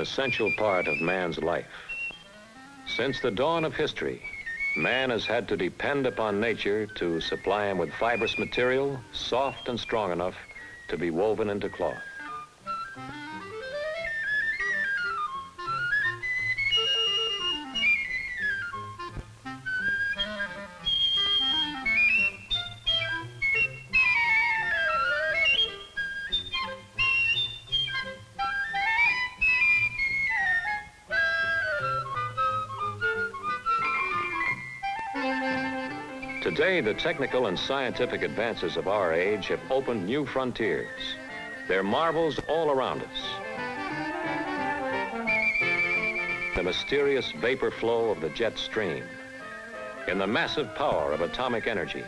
essential part of man's life. Since the dawn of history, man has had to depend upon nature to supply him with fibrous material, soft and strong enough to be woven into cloth. Today, the technical and scientific advances of our age have opened new frontiers. They're marvels all around us. The mysterious vapor flow of the jet stream, in the massive power of atomic energy,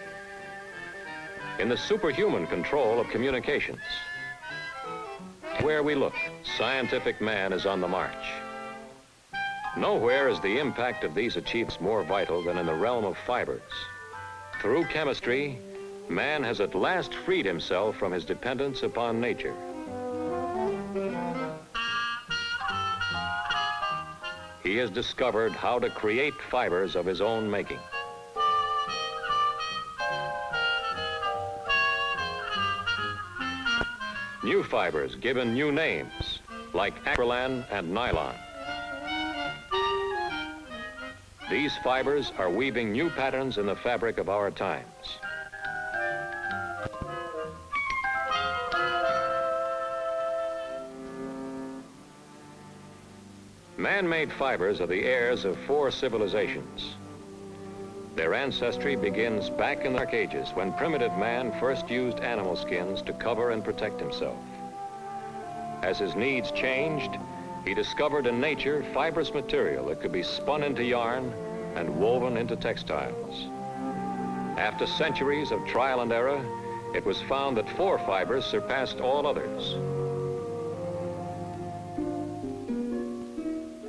in the superhuman control of communications. Where we look, scientific man is on the march. Nowhere is the impact of these achievements more vital than in the realm of fibers. Through chemistry, man has at last freed himself from his dependence upon nature. He has discovered how to create fibers of his own making. New fibers given new names, like acrylan and nylon. These fibers are weaving new patterns in the fabric of our times. Man-made fibers are the heirs of 4 civilizations. Their ancestry begins back in the Dark Ages, when primitive man first used animal skins to cover and protect himself. As his needs changed, he discovered in nature fibrous material that could be spun into yarn and woven into textiles. After centuries of trial and error, it was found that 4 fibers surpassed all others.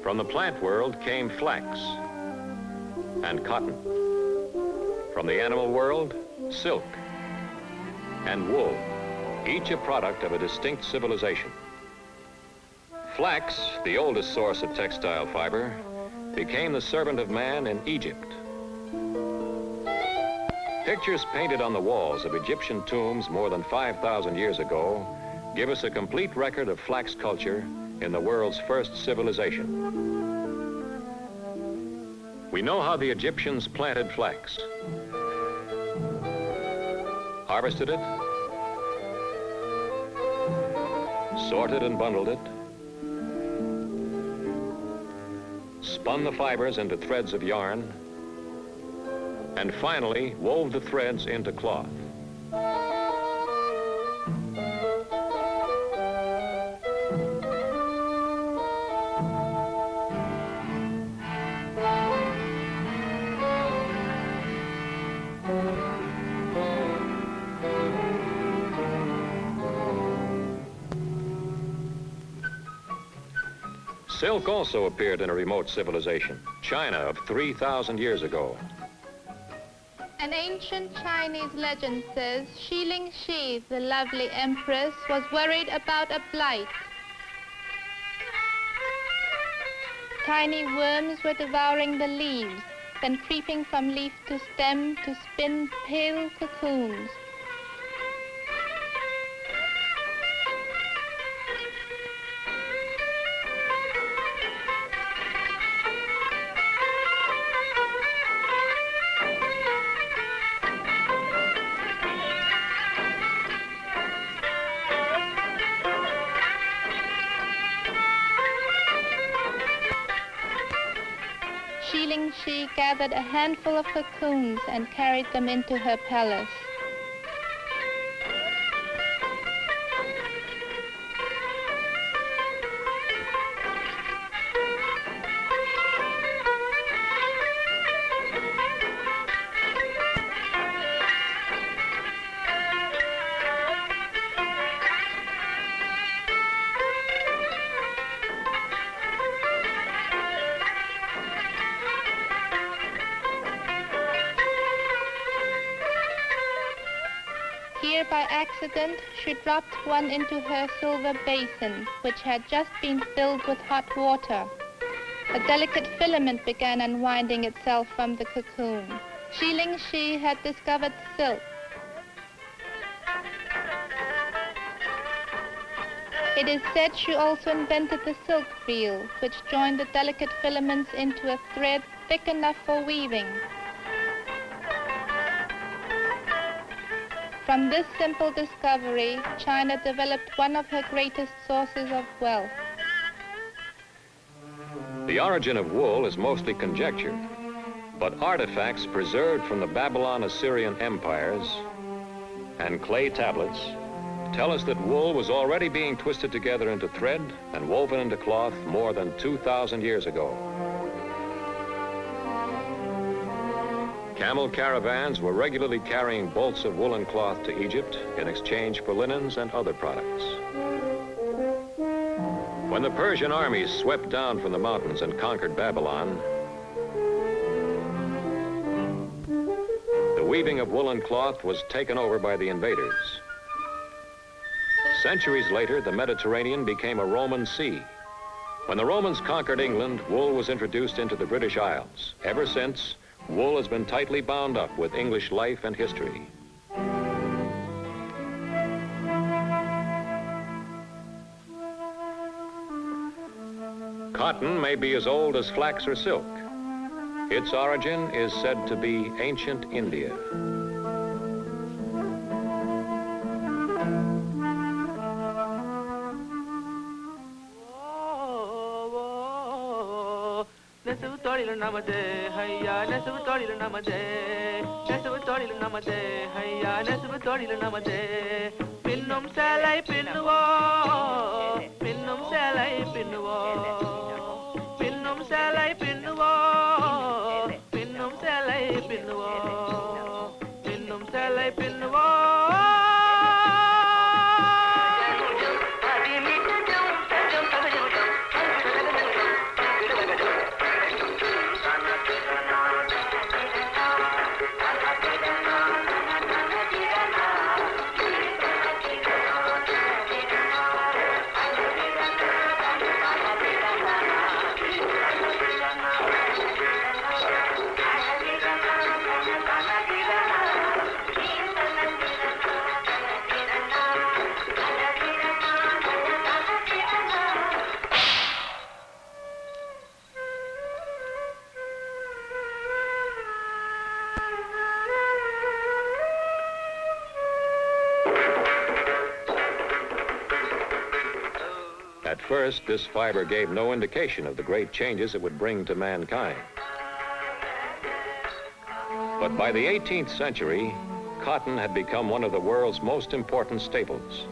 From the plant world came flax and cotton. From the animal world, silk and wool, each a product of a distinct civilization. Flax, the oldest source of textile fiber, became the servant of man in Egypt. Pictures painted on the walls of Egyptian tombs more than 5,000 years ago give us a complete record of flax culture in the world's first civilization. We know how the Egyptians planted flax, harvested it, sorted and bundled it, spun the fibers into threads of yarn, and finally wove the threads into cloth. Silk also appeared in a remote civilization, China of 3,000 years ago. An ancient Chinese legend says Shi Ling Shi, the lovely empress, was worried about a blight. Tiny worms were devouring the leaves, then creeping from leaf to stem to spin pale cocoons. Shi Ling Shi gathered a handful of cocoons and carried them into her palace. by accident, she dropped one into her silver basin, which had just been filled with hot water. A delicate filament began unwinding itself from the cocoon. Xiling Shi had discovered silk. It is said she also invented the silk reel, which joined the delicate filaments into a thread thick enough for weaving. From this simple discovery, China developed one of her greatest sources of wealth. The origin of wool is mostly conjecture, but artifacts preserved from the Babylon-Assyrian empires and clay tablets tell us that wool was already being twisted together into thread and woven into cloth more than 2,000 years ago. Camel caravans were regularly carrying bolts of woolen cloth to Egypt in exchange for linens and other products. When the Persian armies swept down from the mountains and conquered Babylon, the weaving of woolen cloth was taken over by the invaders. Centuries later, the Mediterranean became a Roman sea. When the Romans conquered England, wool was introduced into the British Isles. Ever since, wool has been tightly bound up with English life and history. Cotton may be as old as flax or silk. Its origin is said to be ancient India. Pinnum salai pinnuvo, pinnum salai pinnuvo, pinnum salai pinnuvo, pinnum salai pinnuvo, pinnum salai pinnuvo. At first, this fiber gave no indication of the great changes it would bring to mankind. But by the 18th century, cotton had become one of the world's most important staples.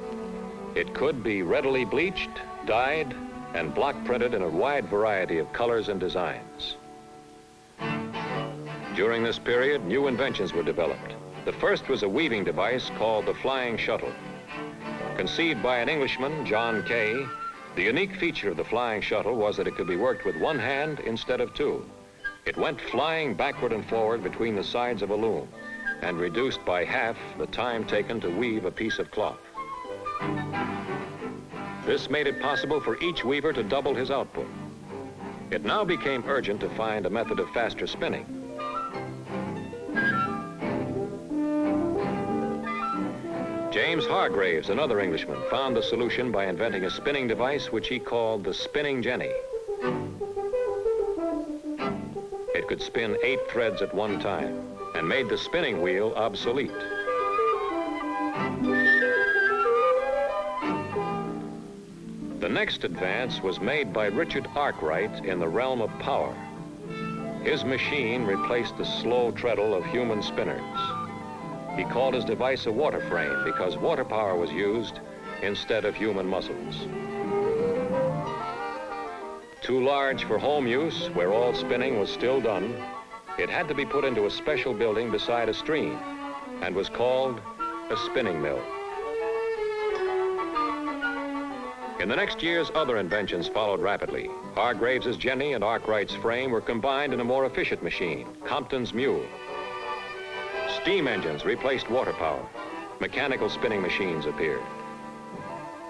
It could be readily bleached, dyed, and block printed in a wide variety of colors and designs. During this period, new inventions were developed. The first was a weaving device called the flying shuttle. Conceived by an Englishman, John Kay, the unique feature of the flying shuttle was that it could be worked with one hand instead of two. It went flying backward and forward between the sides of a loom and reduced by half the time taken to weave a piece of cloth. This made it possible for each weaver to double his output. It now became urgent to find a method of faster spinning. James Hargreaves, another Englishman, found the solution by inventing a spinning device which he called the spinning jenny. It could spin 8 threads at one time and made the spinning wheel obsolete. The next advance was made by Richard Arkwright in the realm of power. His machine replaced the slow treadle of human spinners. He called his device a water frame because water power was used instead of human muscles. Too large for home use, where all spinning was still done, it had to be put into a special building beside a stream and was called a spinning mill. In the next years, other inventions followed rapidly. Hargreaves' jenny and Arkwright's frame were combined in a more efficient machine, Compton's mule. Steam engines replaced water power. mechanical spinning machines appeared.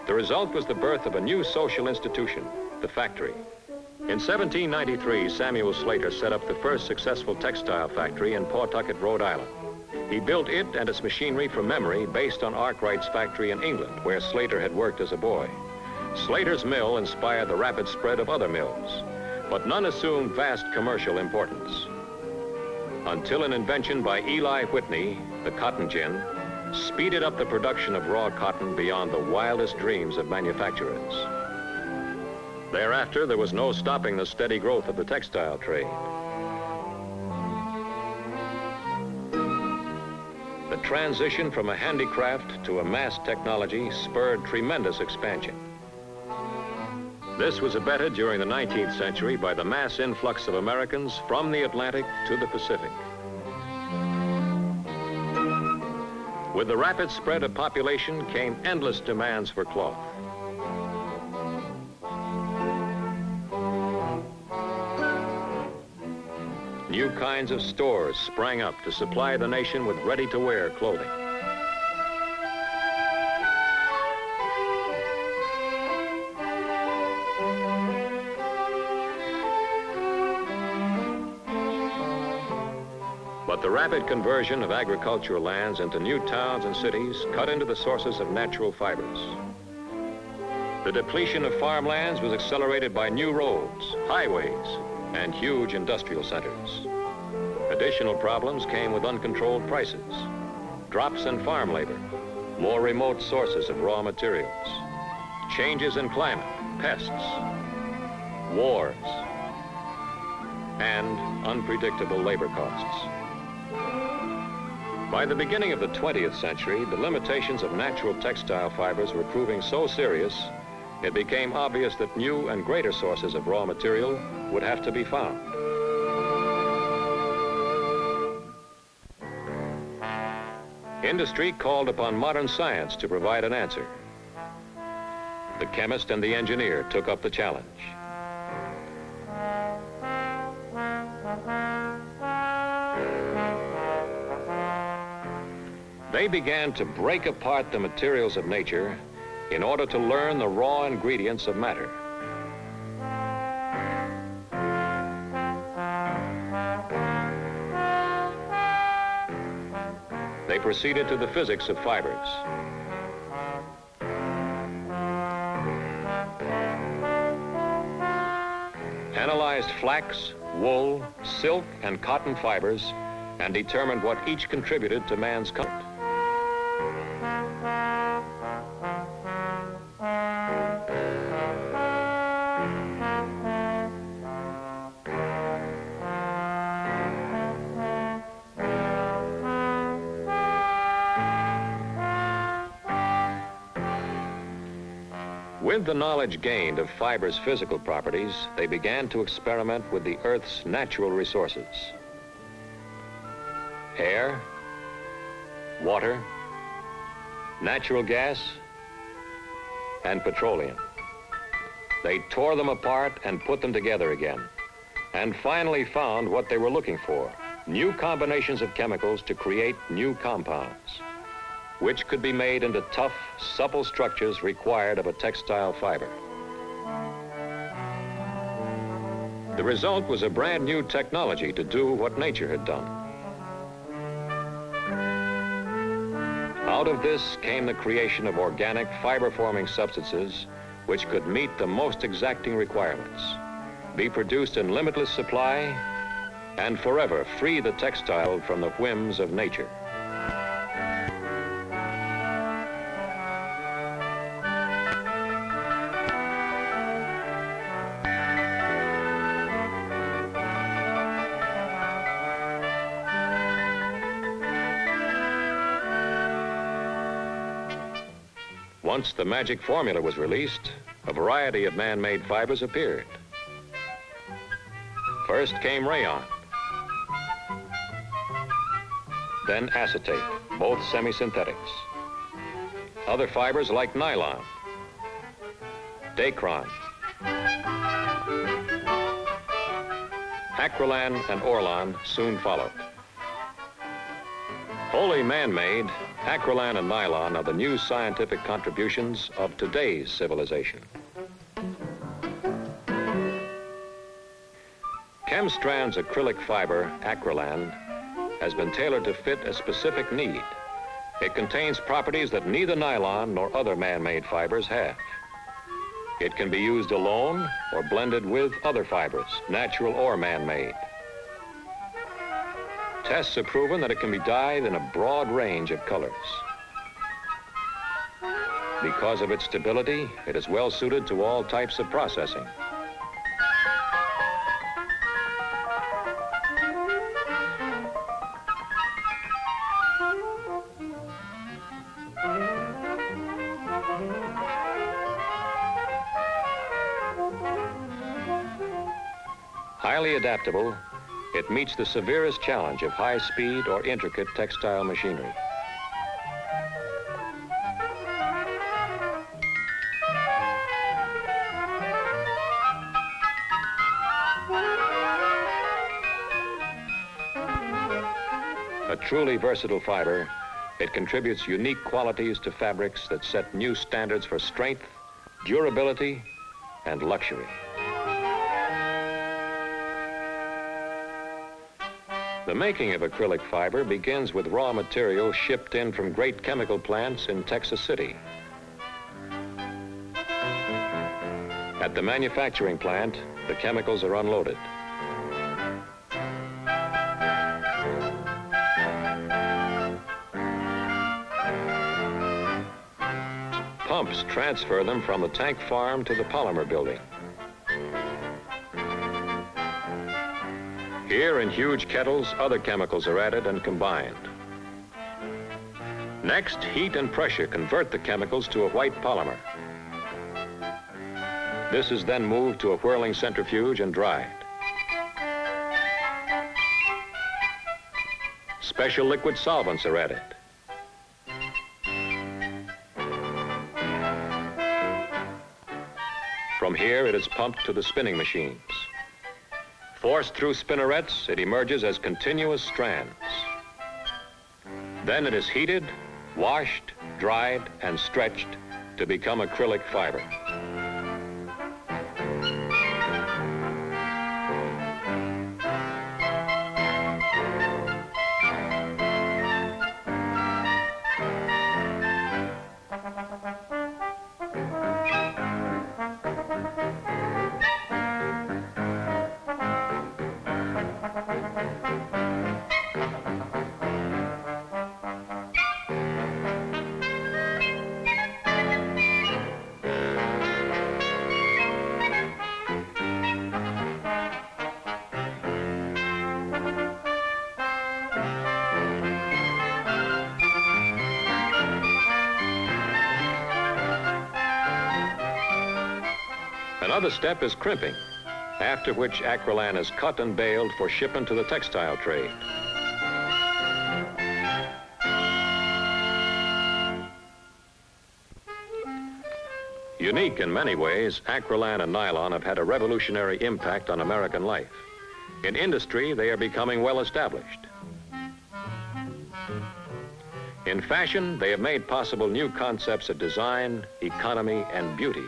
The result was the birth of a new social institution, the factory. In 1793, Samuel Slater set up the first successful textile factory in Pawtucket, Rhode Island. He built it and its machinery from memory based on Arkwright's factory in England, where Slater had worked as a boy. Slater's mill inspired the rapid spread of other mills, but none assumed vast commercial importance. Until an invention by Eli Whitney, the cotton gin, speeded up the production of raw cotton beyond the wildest dreams of manufacturers. Thereafter, there was no stopping the steady growth of the textile trade. The transition from a handicraft to a mass technology spurred tremendous expansion. This was abetted during the 19th century by the mass influx of Americans from the Atlantic to the Pacific. With the rapid spread of population came endless demands for cloth. New kinds of stores sprang up to supply the nation with ready-to-wear clothing. But the rapid conversion of agricultural lands into new towns and cities cut into the sources of natural fibers. The depletion of farmlands was accelerated by new roads, highways, and huge industrial centers. Additional problems came with uncontrolled prices, drops in farm labor, more remote sources of raw materials, changes in climate, pests, wars, and unpredictable labor costs. By the beginning of the 20th century, the limitations of natural textile fibers were proving so serious, it became obvious that new and greater sources of raw material would have to be found. Industry called upon modern science to provide an answer. The chemist and the engineer took up the challenge. They began to break apart the materials of nature in order to learn the raw ingredients of matter. They proceeded to the physics of fibers. Analyzed flax, wool, silk, and cotton fibers and determined what each contributed to man's comfort. With the knowledge gained of fibers' physical properties, they began to experiment with the Earth's natural resources. Air, water, natural gas, and petroleum. They tore them apart and put them together again, and finally found what they were looking for, new combinations of chemicals to create new compounds, which could be made into tough, supple structures required of a textile fiber. The result was a brand new technology to do what nature had done. Out of this came the creation of organic fiber-forming substances which could meet the most exacting requirements, be produced in limitless supply, and forever free the textile from the whims of nature. Once the magic formula was released, a variety of man-made fibers appeared. First came rayon, then acetate, both semi-synthetics. Other fibers like nylon, Dacron, Acrylan, and Orlon soon followed. Wholly man-made, acrylan and nylon are the new scientific contributions of today's civilization. Chemstrand's acrylic fiber, acrylan, has been tailored to fit a specific need. It contains properties that neither nylon nor other man-made fibers have. It can be used alone or blended with other fibers, natural or man-made. Tests have proven that it can be dyed in a broad range of colors. Because of its stability, it is well suited to all types of processing. Highly adaptable, it meets the severest challenge of high-speed or intricate textile machinery. A truly versatile fiber, it contributes unique qualities to fabrics that set new standards for strength, durability, and luxury. The making of acrylic fiber begins with raw material shipped in from great chemical plants in Texas City. At the manufacturing plant, the chemicals are unloaded. Pumps transfer them from the tank farm to the polymer building. Here in huge kettles, other chemicals are added and combined. Next, heat and pressure convert the chemicals to a white polymer. This is then moved to a whirling centrifuge and dried. Special liquid solvents are added. From here, it is pumped to the spinning machines. Forced through spinnerets, it emerges as continuous strands. Then it is heated, washed, dried, and stretched to become acrylic fiber. Another step is crimping, after which acrylan is cut and baled for shipment to the textile trade. Unique in many ways, acrylan and nylon have had a revolutionary impact on American life. In industry, they are becoming well established. In fashion, they have made possible new concepts of design, economy, and beauty.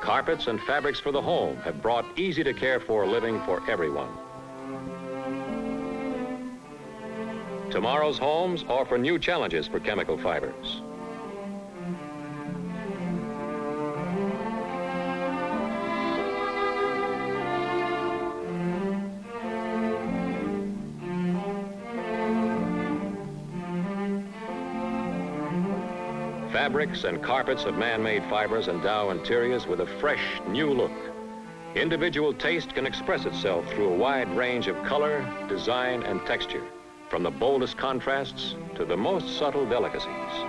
Carpets and fabrics for the home have brought easy-to-care-for living for everyone. Tomorrow's homes offer new challenges for chemical fibers. Fabrics and carpets of man-made fibers endow interiors with a fresh, new look. Individual taste can express itself through a wide range of color, design, and texture, from the boldest contrasts to the most subtle delicacies.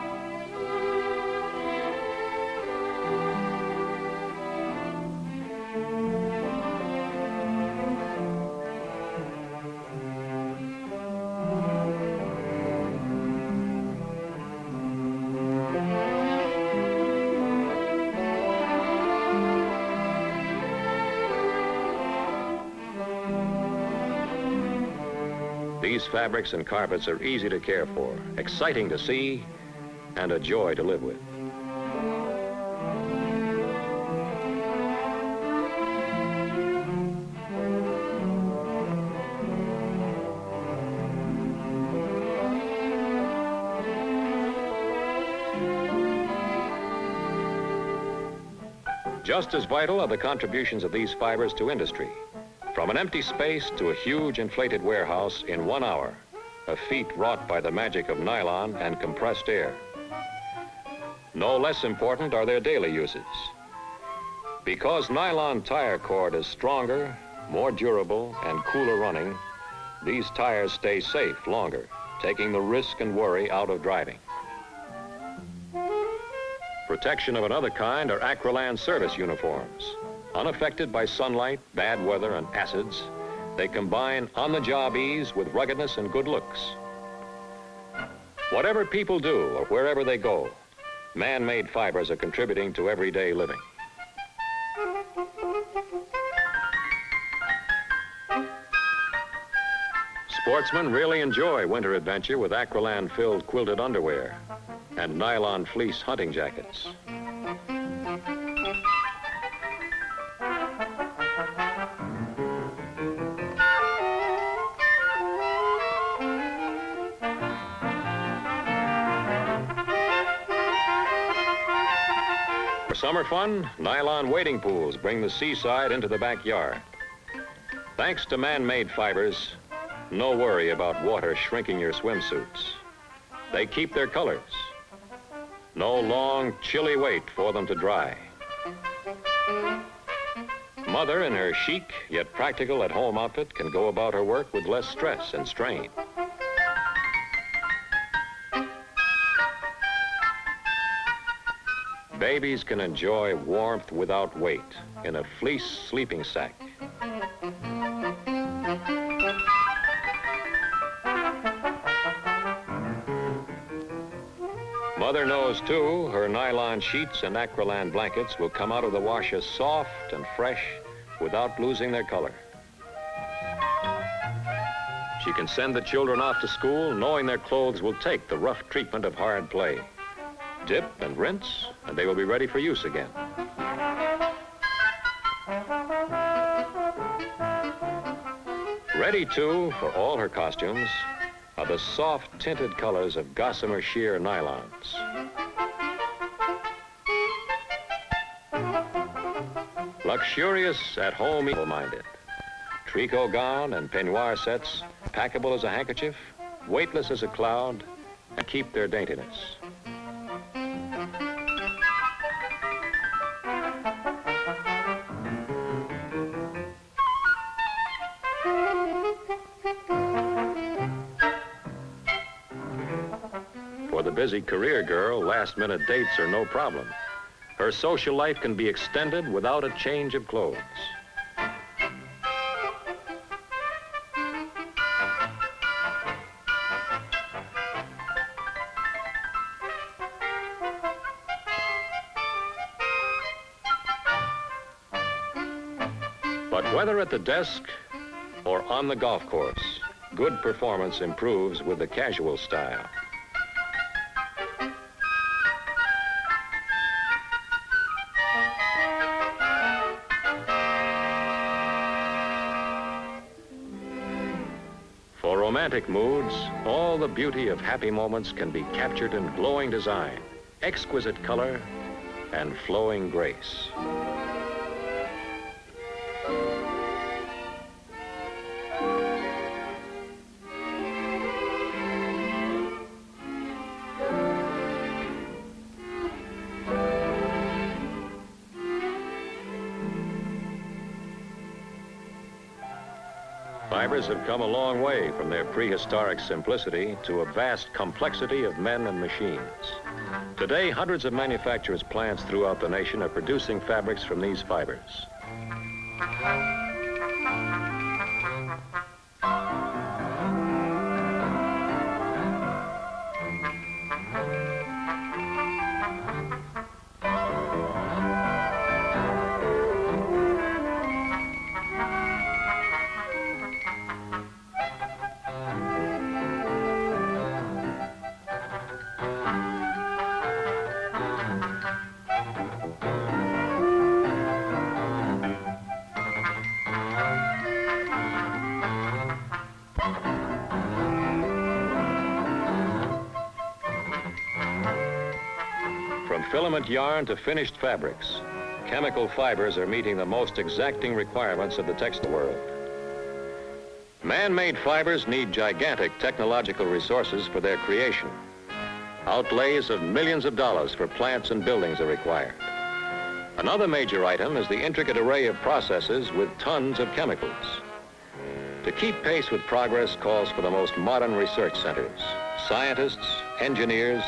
These fabrics and carpets are easy to care for, exciting to see, and a joy to live with. Just as vital are the contributions of these fibers to industry. From an empty space to a huge inflated warehouse in 1 hour, a feat wrought by the magic of nylon and compressed air. No less important are their daily uses. Because nylon tire cord is stronger, more durable, and cooler running, these tires stay safe longer, taking the risk and worry out of driving. Protection of another kind are Acrylan service uniforms. Unaffected by sunlight, bad weather, and acids, they combine on-the-job ease with ruggedness and good looks. Whatever people do or wherever they go, man-made fibers are contributing to everyday living. Sportsmen really enjoy winter adventure with Acrylan-filled quilted underwear and nylon fleece hunting jackets. For summer fun, nylon wading pools bring the seaside into the backyard. Thanks to man-made fibers, no worry about water shrinking your swimsuits. They keep their colors. No long, chilly wait for them to dry. Mother, in her chic yet practical at-home outfit, can go about her work with less stress and strain. Babies can enjoy warmth without weight in a fleece sleeping sack. Mother knows, too, her nylon sheets and Acrylan blankets will come out of the wash as soft and fresh without losing their color. She can send the children off to school knowing their clothes will take the rough treatment of hard play. Dip and rinse, and they will be ready for use again. Ready, too, for all her costumes are the soft tinted colors of gossamer sheer nylons. Luxurious at-home, minded. Tricot gown and peignoir sets, packable as a handkerchief, weightless as a cloud, and keep their daintiness. For the busy career girl, last-minute dates are no problem. Her social life can be extended without a change of clothes. But whether at the desk or on the golf course, good performance improves with the casual style. For romantic moods, all the beauty of happy moments can be captured in glowing design, exquisite color, and flowing grace. Fibers have come a long way from their prehistoric simplicity to a vast complexity of men and machines. Today, hundreds of manufacturers' plants throughout the nation are producing fabrics from these fibers. filament yarn to finished fabrics, chemical fibers are meeting the most exacting requirements of the textile world. Man-made fibers need gigantic technological resources for their creation. Outlays of millions of dollars for plants and buildings are required. Another major item is the intricate array of processes with tons of chemicals. To keep pace with progress calls for the most modern research centers, scientists, engineers,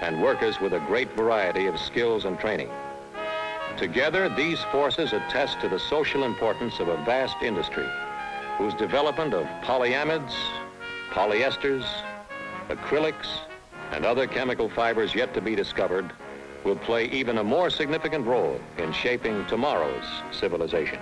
and workers with a great variety of skills and training. Together, these forces attest to the social importance of a vast industry whose development of polyamides, polyesters, acrylics, and other chemical fibers yet to be discovered will play even a more significant role in shaping tomorrow's civilization.